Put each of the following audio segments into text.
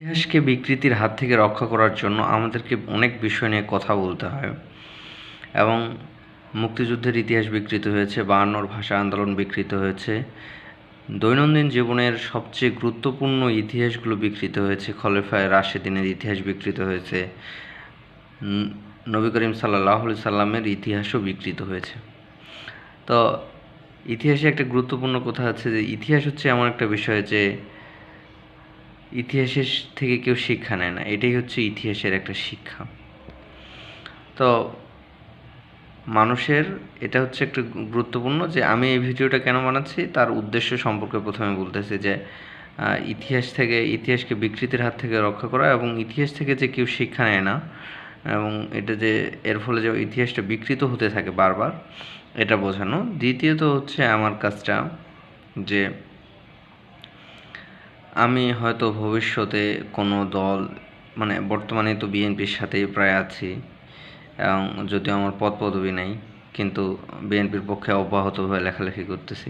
ইতিহাসকে বিকৃতির হাত থেকে রক্ষা করার জন্য আমাদেরকে অনেক বিষয় নিয়ে কথা বলতে হয় এবং মুক্তিযুদ্ধের ইতিহাস বিকৃত হয়েছে, ৫২'র ভাষা আন্দোলন বিকৃত হয়েছে, দৈনন্দিন জীবনের সবচেয়ে গুরুত্বপূর্ণ ইতিহাসগুলো বিকৃত হয়েছে, খলিফায়ে রাশেদিনের ইতিহাস বিকৃত হয়েছে, নবী করিম সাল্লাল্লাহু আলাইহি সাল্লামের ইতিহাসও বিকৃত হয়েছে। তো ইতিহাসে একটা গুরুত্বপূর্ণ কথা আছে যে ইতিহাস হচ্ছে এমন একটা বিষয় যে ইতিহাসের থেকে কেউ শিক্ষা নেয় না, এটাই হচ্ছে ইতিহাসের একটা শিক্ষা। তো মানুষের এটা হচ্ছে একটা গুরুত্বপূর্ণ যে আমি এই ভিডিওটা কেন বানাচ্ছি তার উদ্দেশ্য সম্পর্কে প্রথমে বলতেছি যে ইতিহাসকে বিকৃতির হাত থেকে রক্ষা করা এবং ইতিহাস থেকে যে কেউ শিক্ষা নেয় না এবং এটা যে এর ফলে যে ইতিহাসটা বিকৃত হতে থাকে বারবার, এটা বোঝানো। দ্বিতীয়ত হচ্ছে আমার কাজটা যে আমি হয়তো ভবিষ্যতে কোনো দল, মানে বর্তমানে তো বিএনপির সাথেই প্রায় আছি এবং যদিও আমার পদপদবি নাই, কিন্তু বিএনপির পক্ষে অব্যাহতভাবে লেখালেখি করতেছি।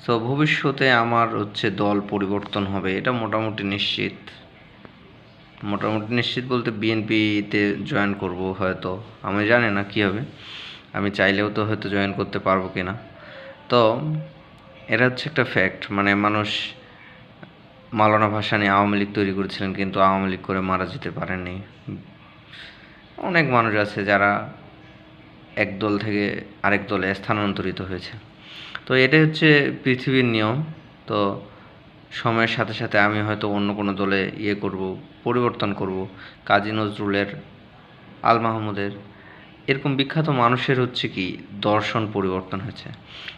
সো ভবিষ্যতে আমার হচ্ছে দল পরিবর্তন হবে, এটা মোটামুটি নিশ্চিত। বলতে বিএনপিতে জয়েন করব হয়তো, আমি জানি না কী হবে, আমি চাইলেও তো হয়তো জয়েন করতে পারবো কি না। তো এটা হচ্ছে একটা ফ্যাক্ট, মানে মানুষ মাওলানা ভাসানী আওয়ামী লীগ তৈরি করেছিলেন কিন্তু আওয়ামী লীগ করে মারা যেতে পারেননি। অনেক মানুষ আছে যারা এক দল থেকে আরেক দলে স্থানান্তরিত হয়েছে। তো এটাই হচ্ছে পৃথিবীর নিয়ম। তো সময়ের সাথে সাথে আমি হয়তো অন্য কোনো দলে পরিবর্তন করব। কাজী নজরুলের, আল মাহমুদের, এরকম বিখ্যাত মানুষের হচ্ছে কি দর্শন পরিবর্তন হয়েছে,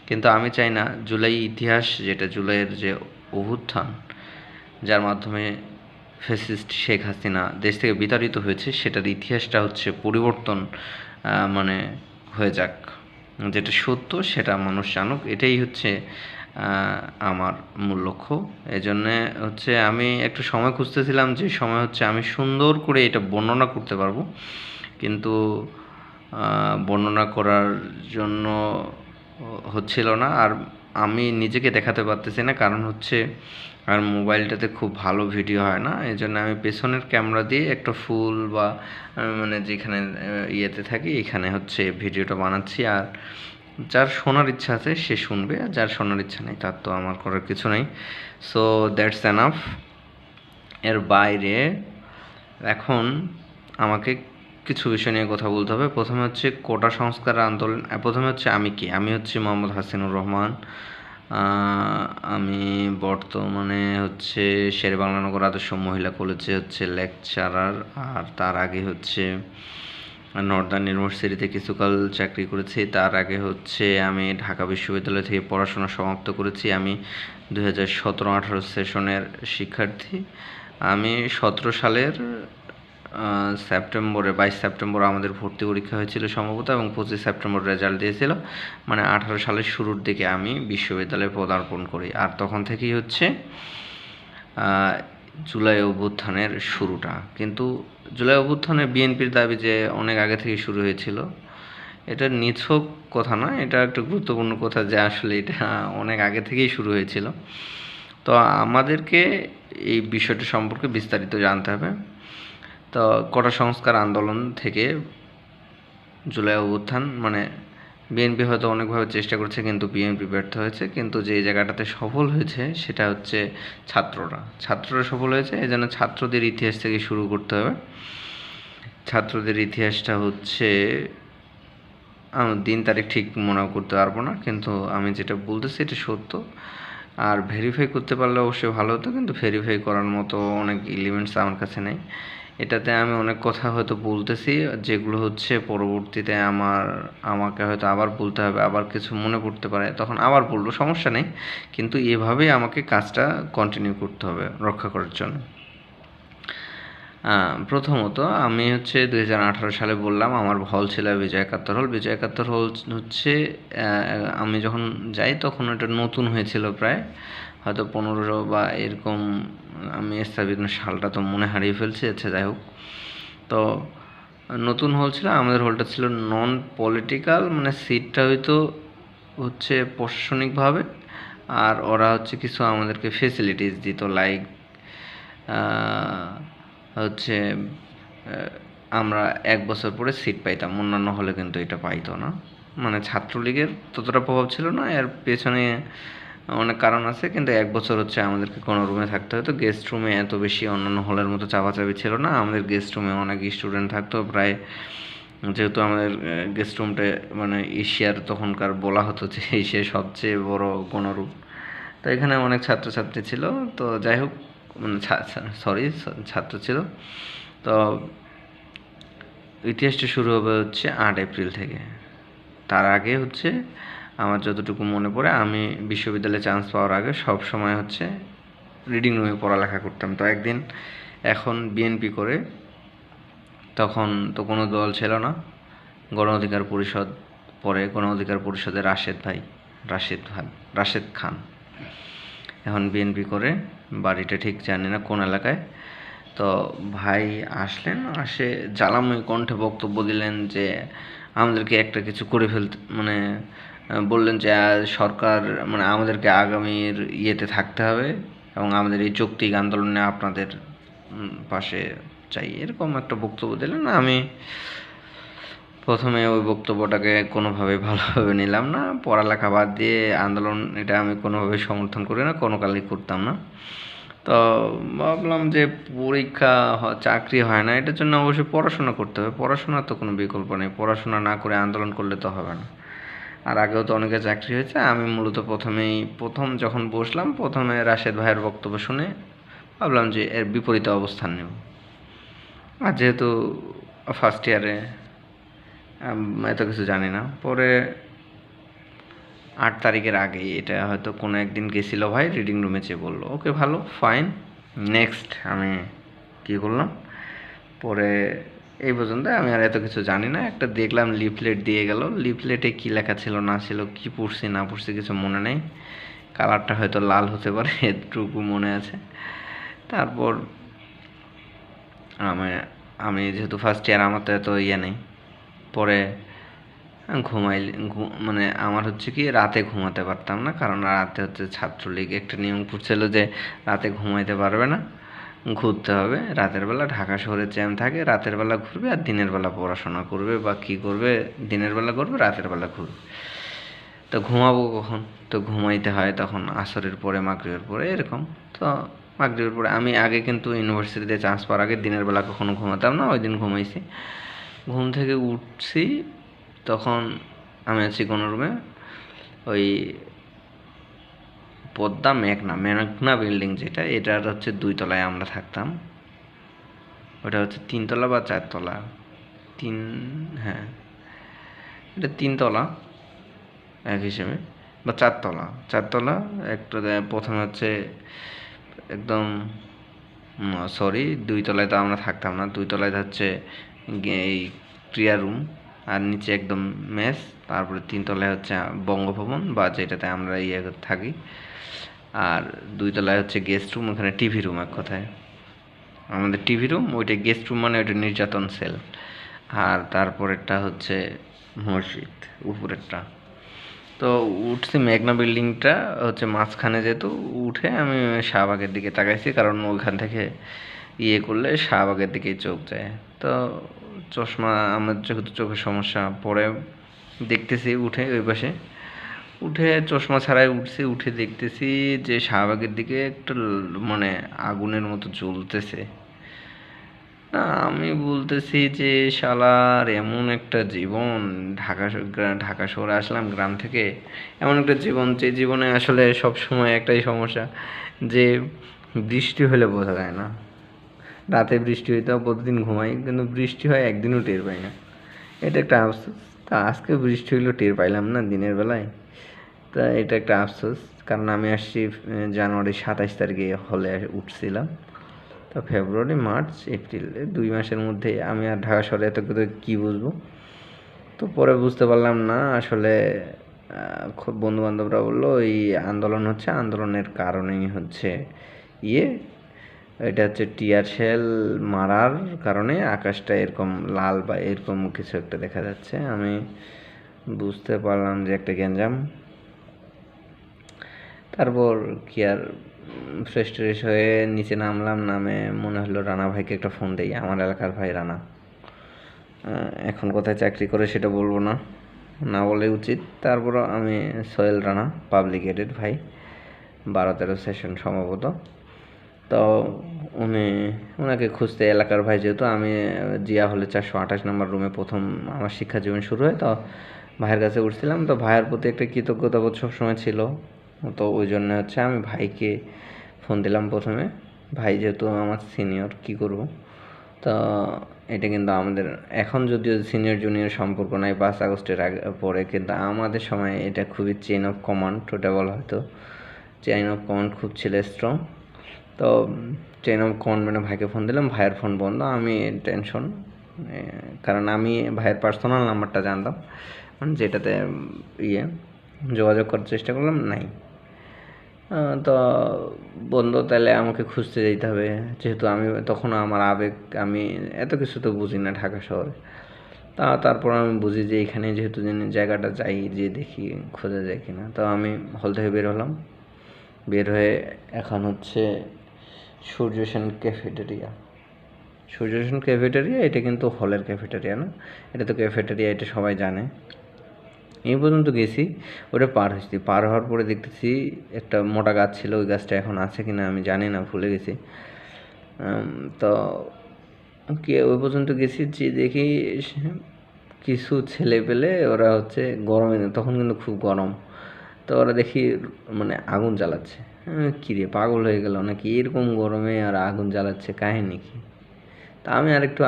কিন্তু আমি চাই না জুলাই ইতিহাস, যেটা জুলাইয়ের যে অভ্যুত্থান যার মাধ্যমে ফ্যাসিস্ট শেখ হাসিনা দেশ থেকে বিতাড়িত হয়েছে, সেটার ইতিহাসটা হচ্ছে পরিবর্তন মানে হয়ে যাক, যেটা সত্য সেটা মানুষ জানুক, এটাই হচ্ছে আমার মূল লক্ষ্য। এই জন্যে হচ্ছে আমি একটু সময় খুঁজতেছিলাম যে সময় হচ্ছে আমি সুন্দর করে এটা বর্ণনা করতে পারবো, কিন্তু বর্ণনা করার জন্য হচ্ছিল না, আর আমি নিজেকে দেখাতে পারতেছি না, কারণ হচ্ছে আর মোবাইলটাতে খুব ভালো ভিডিও হয় না। এই জন্য আমি পেছনের ক্যামেরা দিয়ে একটা ফুল বা মানে যেখানে ইয়েতে থাকি এখানে হচ্ছে ভিডিওটা বানাচ্ছি। আর যার শোনার ইচ্ছা আছে সে শুনবে, আর যার শোনার ইচ্ছা নেই তার তো আমার করার কিছু নেই। So that's enough. এর বাইরে এখন আমাকে কিছু বিষয় নিয়ে কথা বলতে হবে। প্রথমে হচ্ছে কোটা সংস্কার আন্দোলন। প্রথমে হচ্ছে আমি কি, আমি হচ্ছে মোহাম্মদ হাসিনুর রহমান। আমি বর্তমানে হচ্ছে শেরেবাংলানগর আদর্শ মহিলা কলেজে হচ্ছে লেকচারার, আর তার আগে হচ্ছে নর্দার্ন ইউনিভার্সিটিতে কিছুকাল চাকরি করেছি। তার আগে হচ্ছে আমি ঢাকা বিশ্ববিদ্যালয় থেকে পড়াশোনা সমাপ্ত করেছি। আমি 2017-18 সেশনের শিক্ষার্থী। আমি 17 সালের সেপ্টেম্বরে, 22 সেপ্টেম্বর আমাদের ভর্তি পরীক্ষা হয়েছিল সম্ভবত, এবং 25 সেপ্টেম্বর রেজাল্ট দিয়েছিল। মানে 18 সালের শুরুর দিকে আমি বিশ্ববিদ্যালয়ে পদার্পণ করি, আর তখন থেকেই হচ্ছে জুলাই অভ্যুত্থানের শুরুটা। কিন্তু জুলাই অভ্যুত্থানে বিএনপির দাবি যে অনেক আগে থেকে শুরু হয়েছিল, এটা নিছক কথা না, এটা একটা গুরুত্বপূর্ণ কথা যে আসলে এটা অনেক আগে থেকেই শুরু হয়েছিল। তো আমাদেরকে এই বিষয়টা সম্পর্কে বিস্তারিত জানতে হবে। তো কোটা সংস্কার আন্দোলন থেকে জুলাই অভ্যুত্থান, মানে বিএনপি হয়তো অনেকভাবে চেষ্টা করছে কিন্তু বিএনপি ব্যর্থ হয়েছে, কিন্তু যে জায়গাটাতে সফল হয়েছে সেটা হচ্ছে ছাত্ররা সফল হয়েছে। এই জন্য ছাত্রদের ইতিহাস থেকে শুরু করতে হবে। ছাত্রদের ইতিহাসটা হচ্ছে আমি দিন তারিখ ঠিক মনে করতে পারবো না, কিন্তু আমি যেটা বলতেছি এটা সত্য। আর ভেরিফাই করতে পারলে অবশ্যই ভালো হতো, কিন্তু ভেরিফাই করার মতো অনেক এলিমেন্টস আমার কাছে নেই। এটাতে আমি অনেক কথা হয়তো বলতেছি যেগুলো হচ্ছে পরবর্তীতে আমাকে হয়তো আবার বলতে হবে, আবার কিছু মনে পড়তে পারে, তখন আবার বলবো, সমস্যা নেই, কিন্তু এভাবেই আমাকে কাজটা কন্টিনিউ করতে হবে রক্ষা করার জন্য। প্রথমত আমি হচ্ছে 2018 সালে বললাম আমার হল ছিল বিজয় একাত্তর হল। বিজয় একাত্তর হল হচ্ছে আমি যখন যাই তখন এটা নতুন হয়েছিল, প্রায় হয়তো 15 বা এরকম, আমি স্থাপিত সালটা তো মনে হারিয়ে ফেলছি। আচ্ছা যাই হোক, তো নতুন হল ছিল, আমাদের হলটা ছিল নন পলিটিক্যাল, মানে সিটটা হচ্ছে প্রশাসনিকভাবে, আর ওরা হচ্ছে কিছু আমাদেরকে ফেসিলিটিস দিত, লাইক হচ্ছে আমরা 1 বছর পরে সিট পাইতাম, অন্যান্য হলে কিন্তু এটা পাইতো না। মানে ছাত্রলীগের ততটা প্রভাব ছিল না, এর পেছনে অনেক কারণ আছে, কিন্তু 1 বছর হচ্ছে আমাদেরকে কোনো রুমে থাকতে হতো। গেস্ট রুমে এত বেশি অন্যান্য হলের মতো চাপাচাপি ছিল না, আমাদের গেস্ট রুমে অনেক স্টুডেন্ট থাকতো প্রায়, যেহেতু আমাদের গেস্ট রুমটা মানে এশিয়ার তখনকার বলা হতো যে এশিয়ার সবচেয়ে বড় গণরুম, তো এখানে অনেক ছাত্রছাত্রী ছিল। তো যাই হোক, মানে ছাত্র ছিল। তো ইতিহাসটা শুরু হবে হচ্ছে 8 এপ্রিল থেকে। তার আগে হচ্ছে আমার যতটুকু মনে পড়ে, আমি বিশ্ববিদ্যালয়ে চান্স পাওয়ার আগে সব সময় হচ্ছে রিডিং রুমে পড়ালেখা করতাম। তো একদিন, এখন বিএনপি করে, তখন তো কোনো দল ছিল না, গণ অধিকার পরিষদ, পরে গণ অধিকার পরিষদের রাশেদ খান এখন বিএনপি করে, বাড়িটা ঠিক জানি না কোন এলাকায়। তো ভাই আসলেন, আসে জ্বালাময় কণ্ঠে বক্তব্য দিলেন যে আমাদেরকে একটা কিছু করে ফেলতে, মানে বললেন যে সরকার, মানে আমাদেরকে আগামীর ইয়েতে থাকতে হবে এবং আমাদের এই যৌক্তিক আন্দোলনে আপনাদের পাশে চাই, এরকম একটা বক্তব্য দিলেন। আমি প্রথমে ওই বক্তব্যটাকে কোনোভাবে ভালোভাবে নিলাম না, পড়ালেখা বাদ দিয়ে আন্দোলন এটা আমি কোনোভাবে সমর্থন করি না, কোনো কালেই করতাম না। তো ভাবলাম যে পরীক্ষা চাকরি হয় না, এটার জন্য অবশ্যই পড়াশোনা করতে হবে, পড়াশোনার তো কোনো বিকল্প নেই, পড়াশোনা না করে আন্দোলন করলে তো হবে না। আর আগেও তো অনেকে চাকরি হয়েছে। আমি মূলত প্রথম যখন বসলাম, প্রথমে রাশেদ ভাইয়ের বক্তব্য শুনে ভাবলাম যে এর বিপরীতে অবস্থান নেব। আর যেহেতু ফার্স্ট ইয়ারে এত কিছু জানি না, পরে 8 তারিখের আগেই এটা হয়তো কোনো একদিন গেছিল ভাই, রিডিং রুমে চেয়ে বললো ওকে ভালো, ফাইন, নেক্সট আমি কী করলাম, পরে এই পর্যন্ত আমি আর এত কিছু জানি না। একটা দেখলাম লিফলেট দিয়ে গেল, লিফলেটে কী লেখা ছিল না ছিল, কী পড়ছি না পড়ছি কিছু মনে নেই, কালারটা হয়তো লাল হতে পারে, এটুকু মনে আছে। তারপর আমি আমি যেহেতু ফার্স্ট ইয়ার, আমার তো এত ইয়ে নেই, পরে মানে আমার হচ্ছে কি রাতে ঘুমাতে পারতাম না, কারণ রাতে হচ্ছে ছাত্রলীগ একটা নিয়ম করছিল যে রাতে ঘুমাইতে পারবে না, ঘুরতে হবে। রাতের বেলা ঢাকা শহরে জ্যাম থাকে, রাতের বেলা ঘুরবে আর দিনের বেলা পড়াশোনা করবে বা কী করবে, দিনের বেলা করবে রাতের বেলা ঘুরবে। তো ঘুমাবো কখন? তো ঘুমাইতে হয় তখন আসরের পরে, মাগরিবের পরে, এরকম। তো মাগরিবের পরে আমি আগে কিন্তু ইউনিভার্সিটিতে চান্স পাওয়ার আগে দিনের বেলা কখনো ঘুমাতাম না, ওই দিন ঘুমাইছি। ঘুম থেকে উঠছি, তখন আমি আছি কোনো রুমে, ওই মেঘনা বিল্ডিং যেটা, এটার হচ্ছে 2 তলায় আমরা থাকতাম। ওটা হচ্ছে 3 তলা বা 4 তলা, হ্যাঁ এটা 3 তলা এক হিসেবে, বা 4 তলা, 4 তলা। একটা প্রথমে হচ্ছে একদম, সরি, 2 তলায় তো আমরা থাকতাম না, 2 তলায় হচ্ছে এই ক্রিয়া রুম, আর নিচে একদম মেস, তারপরে 3 তলায় হচ্ছে বঙ্গভবন বা যেটাতে আমরা থাকি, আর 2 তলায় হচ্ছে গেস্ট রুম, ওখানে টিভি রুম, এক কথায় আমাদের টিভি রুম, ওইটা গেস্ট রুম, মানে ওইটা নির্যাতন সেল। আর তারপরেরটা হচ্ছে মসজিদ, উপরেরটা। তো উঠছি, মেঘনা বিল্ডিংটা হচ্ছে মাঝখানে, যেহেতু উঠে আমি শাহবাগের দিকে তাকাইছি, কারণ ওইখান থেকে ইয়ে করলে শাহবাগের দিকেই চোখ যায়। তো চশমা, আমার যেহেতু চোখের সমস্যা, পরে দেখতেছি উঠে ওই পাশে, উঠে চশমা ছাড়াই উঠছি, উঠে দেখতেছি যে শাহবাগের দিকে একটা মানে আগুনের মতো জ্বলতেছে। না, আমি বলতেছি যে শালার এমন একটা জীবন, ঢাকা শহরে আসলাম গ্রাম থেকে, এমন একটা জীবন, যে জীবনে আসলে সব সময় একটাই সমস্যা, যে বৃষ্টি হলে বোঝা যায় না। রাতে বৃষ্টি হইতেও প্রতিদিন ঘুমাই, কিন্তু বৃষ্টি হয় একদিনও টের পাই না, এটা একটা আফসোস। তা আজকে বৃষ্টি হইলেও টের পাইলাম না দিনের বেলায়, তা এটা একটা আফসোস। কারণ আমি আসছি জানুয়ারি 27 তারিখে হলে উঠছিলাম। তো ফেব্রুয়ারি, মার্চ, এপ্রিল, 2 মাসের মধ্যে আমি আর ঢাকা শহরে এত কিছু কী বুঝবো। তো পরে বুঝতে পারলাম না আসলে, খুব বন্ধুবান্ধবরা বললো এই আন্দোলন হচ্ছে, আন্দোলনের কারণেই হচ্ছে এটা হচ্ছে টিয়ার শেল মারার কারণে আকাশটা এরকম লাল বা এরকম কিছু একটা দেখা যাচ্ছে। আমি বুঝতে পারলাম যে একটা গ্যাঞ্জাম। তারপর কি আর ফ্রেশ ট্রেশ হয়ে নিচে নামলাম, নামে মনে হলো রানা ভাইকে একটা ফোন দিই, আমার এলাকার ভাই রানা। এখন কোথায় চাকরি করে সেটা বলবো না, না বলে উচিত। তারপরও আমি সোহেল রানা, পাবলিক এডেড ভাই, 12-13 সেশন সম্ভবত। তো ওনাকে খুঁজতে, এলাকার ভাই যেহেতু, আমি জিয়া হলে 428 নম্বর রুমে প্রথম আমার শিক্ষা জীবন শুরু হয়, তো ভাইয়ের কাছে উঠছিলাম। তো ভাইয়ের প্রতি একটা কৃতজ্ঞতাবোধ সবসময় ছিল, তো ওই জন্য হচ্ছে আমি ভাইকে ফোন দিলাম প্রথমে। ভাই যেহেতু আমার সিনিয়র, কি করব। তো এটা কিন্তু আমাদের এখন যদিও সিনিয়র জুনিয়র সম্পর্ক নাই 5 আগস্টের আগে পরে, কিন্তু আমাদের সময় এটা খুবই চেইন অফ কমান্ড ওটা বলা হতো। চেইন অফ কমান্ড খুব ছিল স্ট্রং। তো চেইন অফ কমান্ড মানে ভাইকে ফোন দিলাম, ভাইয়ের ফোন বন্ধ, আমি টেনশন, কারণ আমি ভাইয়ের পার্সোনাল নাম্বারটা জানতাম, মানে যেটাতে যোগাযোগ করার চেষ্টা করলাম, নাই। তো বন্ধু, তাহলে আমাকে খুঁজতে যেতে হবে, যেহেতু আমি তখনও আমার আবেগ, আমি এত কিছু তো বুঝি না ঢাকা শহরে। তারপর আমি বুঝি যে এখানে যেহেতু জায়গাটা যাই, যে দেখি খোঁজা যায় কিনা। তো আমি হল থেকে বের হলাম, বের হয়ে এখন হচ্ছে সূর্যসেন ক্যাফেটেরিয়া। সূর্যসেন ক্যাফেটেরিয়া এটা কিন্তু হলের ক্যাফেটেরিয়া না, এটা তো ক্যাফেটেরিয়া, এটা সবাই জানে। এই পর্যন্ত গেছি, ওটা পার হয়েছি, পার হওয়ার পরে দেখতেছি একটা মোটা গাছ ছিল, ওই গাছটা এখন আছে কিনা আমি জানি না, ভুলে গেছি। তো কি ওই পর্যন্ত গেছি, যে দেখি কিছু ছেলে পেলে, ওরা হচ্ছে গরমে, তখন কিন্তু খুব গরম, তো ওরা দেখি মানে আগুন জ্বালাচ্ছে। কী রে, পাগল হয়ে গেল নাকি, এরকম গরমে আর আগুন জ্বালাচ্ছে, কাহিনী কি? তা আমি আরেকটু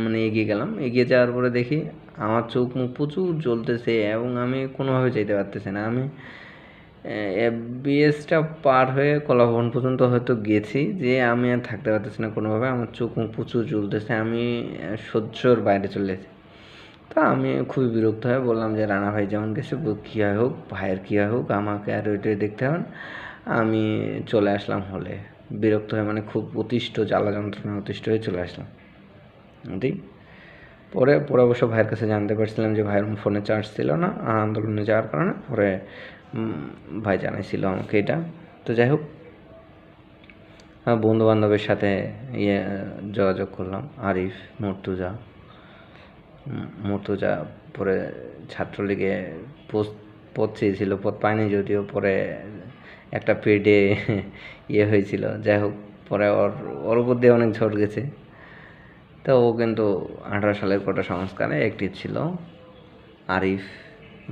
মানে এগিয়ে গেলাম, এগিয়ে যাওয়ার পরে দেখি আমার চোখ মুখ প্রচুর জ্বলতেছে, এবং আমি কোনোভাবে যেতে পারতেছি না। আমি এফবিএসটা পার হয়ে কলাভবন পর্যন্ত হয়তো গেছি, যে আমি আর থাকতে পারতেছি না কোনোভাবে, আমার চোখ মুখ প্রচুর জ্বলতেছে, আমি সহ্যর বাইরে চলে গেছি। তা আমি খুবই বিরক্ত হয়ে বললাম যে রানা ভাই যেমন গেছে, কী হয় হোক, ভাইয়ের কী হয় হোক, আমাকে আর ওইটাই দেখতে হবে না। আমি চলে আসলাম হলে, বিরক্ত হয়ে, মানে খুব অতিষ্ঠ, জ্বালা যন্ত্রণা অতিষ্ঠ হয়ে চলে আসলাম। এটাই। পরে অবশ্য ভাইয়ের কাছে জানতে পারছিলাম যে ভাইয়ের ফোনে চার্জ ছিল না আন্দোলনে যাওয়ার কারণে, পরে ভাই জানাইছিল আমাকে এটা। তো যাই হোক, বন্ধু বান্ধবের সাথে যোগাযোগ করলাম, আরিফ, মুর্তুজা পরে ছাত্রলীগে পদ চেয়েছিল, পদ পায়নি যদিও, পরে একটা পেডে হয়েছিল। যাই হোক, পরে ওর উপর দিয়ে অনেক ঝড় গেছে। তো ও কিন্তু 18 সালের কোটা সংস্কারে অ্যাক্টিভ ছিল। আরিফ,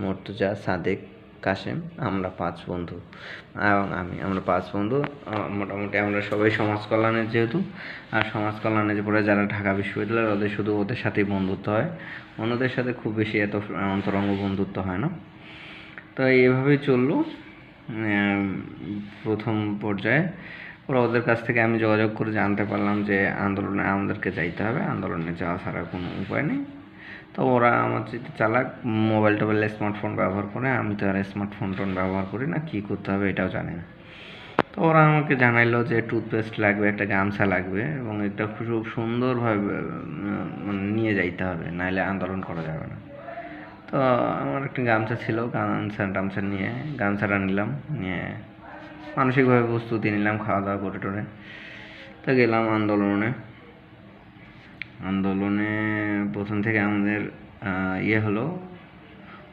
মুর্তুজা, সাদেক, কাশেম, আমরা 5 বন্ধু, এবং আমরা 5 বন্ধু। মোটামুটি আমরা সবাই সমাজ কল্যাণের যেহেতু, আর সমাজ কল্যাণের পরে যারা ঢাকা বিশ্ববিদ্যালয়, ওদের সাথেই বন্ধুত্ব হয়, অন্যদের সাথে খুব বেশি এত অন্তরঙ্গ বন্ধুত্ব হয় না। তো এইভাবেই চললো প্রথম পর্যায়ে। ওরা ওদের কাছ থেকে আমি যোগাযোগ করে জানতে পারলাম যে আন্দোলনে আমাদেরকে যাইতে হবে, আন্দোলনে যাওয়া ছাড়া কোনো উপায় নেই। তো ওরা আমার যেতে চালাক, মোবাইল টোবাইল স্মার্টফোন ব্যবহার করে, আমি তো আর স্মার্টফোন টোন ব্যবহার করি না, কী করতে হবে এটাও জানি না। তো ওরা আমাকে জানাইলো যে টুথপেস্ট লাগবে, একটা গামছা লাগবে, এবং এটা খুব সুন্দরভাবে মানে নিয়ে যাইতে হবে, নাহলে আন্দোলন করা যাবে না। তো আমার একটা গামছা ছিল, গামছা নিয়ে গামছাটা নিলাম, নিয়ে মানসিকভাবে প্রস্তুতি নিলাম, খাওয়া দাওয়া করে টোরে। তো গেলাম আন্দোলনে প্রথম থেকে আমাদের হলো,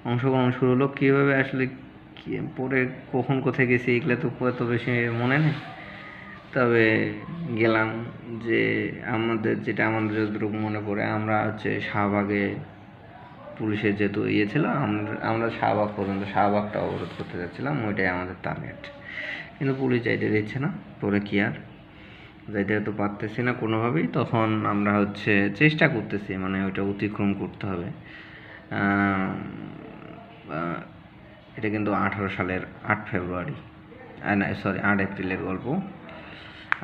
অংশগ্রহণ শুরু হলো। কীভাবে আসলে পরে কখন কোথায় গেছি এগুলো তো এত বেশি মনে নেই, তবে গেলাম যে আমাদের যতটুকু মনে পড়ে, আমরা হচ্ছে শাহবাগে, পুলিশের যেহেতু ছিল, আমরা শাহবাগ পর্যন্ত, শাহবাগটা অবরোধ করতে যাচ্ছিলাম, ওইটাই আমাদের টার্গেট। কিন্তু পুলিশ যাইতে দিচ্ছে না, পরে কি আর যাইতে হয়তো পারতেছি না কোনোভাবেই। তখন আমরা হচ্ছে চেষ্টা করতেছি, মানে ওইটা অতিক্রম করতে হবে। এটা কিন্তু 18 সালের 8 ফেব্রুয়ারি, না সরি 8 এপ্রিলের গল্প।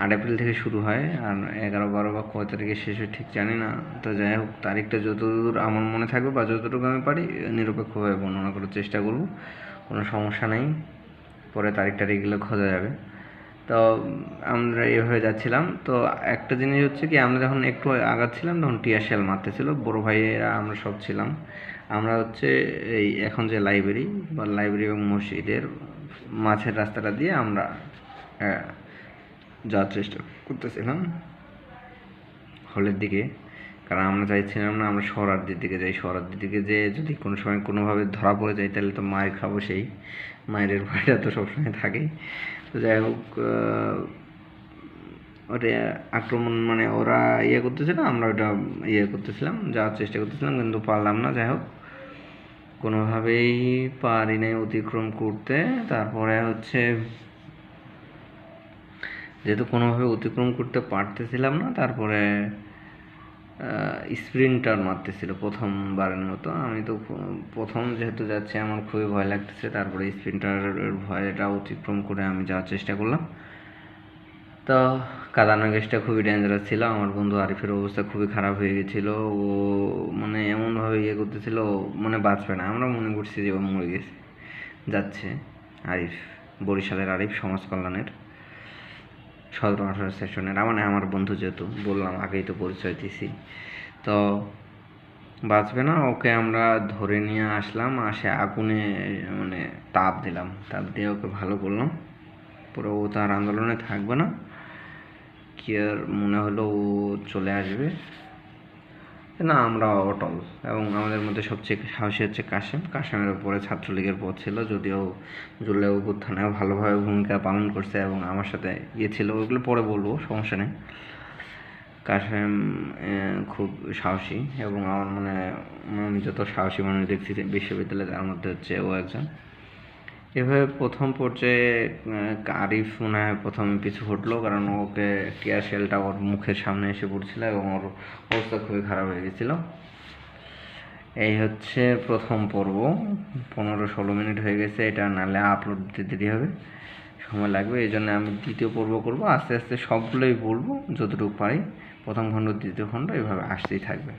8 এপ্রিল থেকে শুরু হয়, আর 11, 12 বা কয় তারিখে শেষ হয় ঠিক জানি না। তো যাই হোক, তারিখটা যতদূর আমার মনে থাকবে বা যতটুকু আমি পারি নিরপেক্ষভাবে বর্ণনা করার চেষ্টা করব, কোনো সমস্যা নেই, পরে তারিখটা এগুলো খোঁজা যাবে। তো আমরা এভাবে যাচ্ছিলাম। তো একটা জিনিস হচ্ছে কি, আমরা যখন একটু আগাচ্ছিলাম তখন টিয়ারশেল মারতেছিল, বড় ভাইয়েরা আমরা সব ছিলাম। আমরা হচ্ছে এই এখন যে লাইব্রেরি এবং মসজিদের মাঝের রাস্তাটা দিয়ে আমরা যাওয়ার চেষ্টা করতেছিলাম হলের দিকে, কারণ আমরা চাইছিলাম না আমরা শহরার্থীর দিকে যাই। শহরার্থীর দিকে যে যদি কোনো সময় কোনোভাবে ধরা পড়ে যাই তাহলে তো মায়ের খাবো, সেই মায়ের ভয়টা তো সবসময় থাকেই। তো যাই হোক, ওটা আক্রমণ মানে ওরা ইয়ে করতেছিল, আমরা ওটা ইয়ে করতেছিলাম, যাওয়ার চেষ্টা করতেছিলাম, কিন্তু পারলাম না। যাই হোক, কোনোভাবেই পারি নাই অতিক্রম করতে। তারপরে হচ্ছে যেহেতু কোনোভাবে অতিক্রম করতে পারতেছিলাম না, তারপরে স্প্রিন্টার মারতেছিল প্রথমবারের মতো। আমি তো প্রথম যেহেতু যাচ্ছি আমার খুবই ভয় লাগতেছে, তারপরে স্প্রিন্টারের ভয়টা অতিক্রম করে আমি যাওয়ার চেষ্টা করলাম। তো কাদানো গ্যাসটা খুবই ডেঞ্জারাস ছিল। আমার বন্ধু আরিফের অবস্থা খুবই খারাপ হয়ে গেছিলো। ও মানে এমনভাবে ইয়ে করতেছিল, মানে বাঁচবে না। আমরা মনে করছি যে ও মরে গেছে। যাচ্ছে আরিফ, বরিশালের আরিফ, সমাজ কল্যাণের 17-18 সেশনের, মানে আমার বন্ধু, যেহেতু বললাম আগেই তো পরিচয় দিছি। তো বাঁচবে না, ওকে আমরা ধরে নিয়ে আসলাম, আসে আগুনে মানে তাপ দিলাম, তাপ দিয়ে ওকে ভালো করলাম। পুরো ও তার আন্দোলনে থাকবে না, কি আর মনে হলো ও চলে আসবে না। আমরা অটল, এবং আমাদের মধ্যে সবচেয়ে সাহসী হচ্ছে কাশেম। কাশেমের উপরে ছাত্রলীগের পদ ছিল, যদিও জুলাই অভ্যুত্থানেও ভালোভাবে ভূমিকা পালন করছে এবং আমার সাথে ইয়ে ছিল, ওইগুলো পরে বলবো, সমস্যা নেই। কাশেম খুব সাহসী, এবং আমার মনে আমি যত সাহসী মানুষ দেখছি বিশ্ববিদ্যালয়ে, তার মধ্যে হচ্ছে ও একজন। এভাবে প্রথম পর্যায়ে আরিফ মনে হয় প্রথমে পিছু হটলো, কারণ ওকে টিয়ার শেলটা ওর মুখের সামনে এসে পড়ছিল এবং ওর অবস্থা খুবই খারাপ হয়ে গেছিলো। এই হচ্ছে প্রথম পর্ব। 15-16 মিনিট হয়ে গেছে, এটা নাহলে আপলোড দিতে দেরি হবে, সময় লাগবে। এই জন্য আমি দ্বিতীয় পর্ব করব, আস্তে আস্তে সবগুলোই বলবো যতটুকু পারি। প্রথম খণ্ড, দ্বিতীয় খণ্ড, এভাবে আসতেই থাকবে।